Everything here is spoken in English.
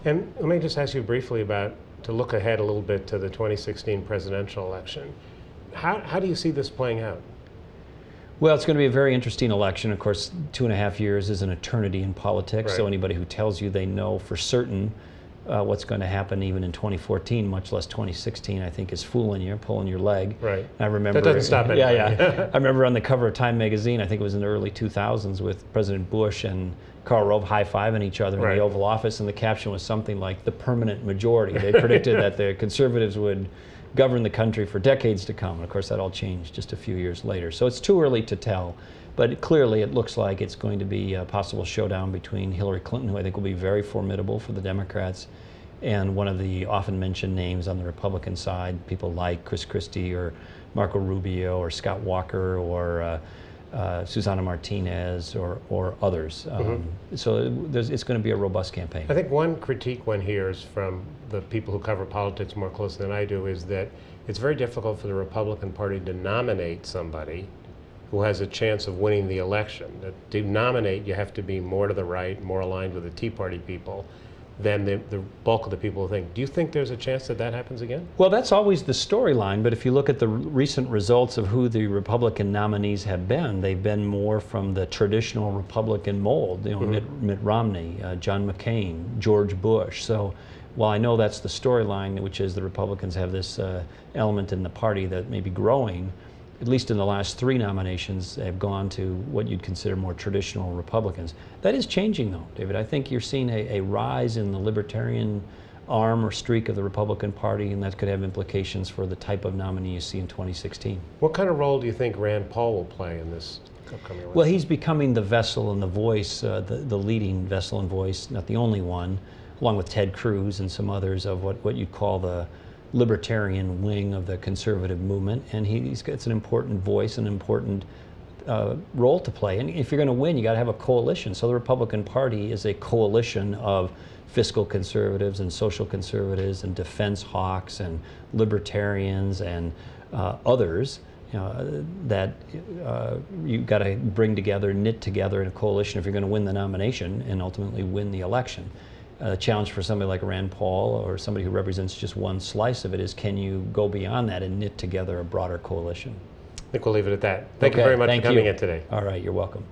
And let me just ask you briefly to look ahead a little bit to the 2016 presidential election. How do you see this playing out? Well, it's going to be a very interesting election. Of course, 2.5 years is an eternity in politics, so anybody who tells you they know for certain what's going to happen even in 2014, much less 2016, I think is fooling you, pulling your leg. Right. I remember, that doesn't stop anybody. Yeah. I remember on the cover of Time magazine, I think it was in the early 2000s, with President Bush and Karl Rove high-fiving each other in the Oval Office, and the caption was something like the permanent majority. They predicted that the conservatives would govern the country for decades to come. And of course, that all changed just a few years later. So it's too early to tell. But clearly, it looks like it's going to be a possible showdown between Hillary Clinton, who I think will be very formidable for the Democrats, and one of the often mentioned names on the Republican side, people like Christie or Marco Rubio or Scott Walker or Susana Martinez or others. So it's going to be a robust campaign. I think one critique one hears from the people who cover politics more closely than I do is that it's very difficult for the Republican Party to nominate somebody who has a chance of winning the election. To nominate, you have to be more to the right, more aligned with the Tea Party people than the bulk of the people who think. Do you think there's a chance that that happens again? Well, that's always the storyline, but if you look at the recent results of who the Republican nominees have been, they've been more from the traditional Republican mold, you know, Mitt Romney, John McCain, George Bush. So while I know that's the storyline, which is the Republicans have this element in the party that may be growing, at least in the last 3 nominations, have gone to what you'd consider more traditional Republicans. That is changing, though, David. I think you're seeing a rise in the libertarian arm or streak of the Republican Party, and that could have implications for the type of nominee you see in 2016. What kind of role do you think Rand Paul will play in this upcoming election? Well, he's becoming the vessel and the voice, the leading vessel and voice, not the only one, along with Ted Cruz and some others, of what you'd call the libertarian wing of the conservative movement, and it's an important voice, an important role to play. And if you're going to win, you got to have a coalition. So the Republican Party is a coalition of fiscal conservatives and social conservatives and defense hawks and libertarians and others that you've got to bring together, knit together in a coalition if you're going to win the nomination and ultimately win the election. The challenge for somebody like Rand Paul or somebody who represents just one slice of it is, can you go beyond that and knit together a broader coalition? I think we'll leave it at that. Thank you very much for coming in today. All right, you're welcome.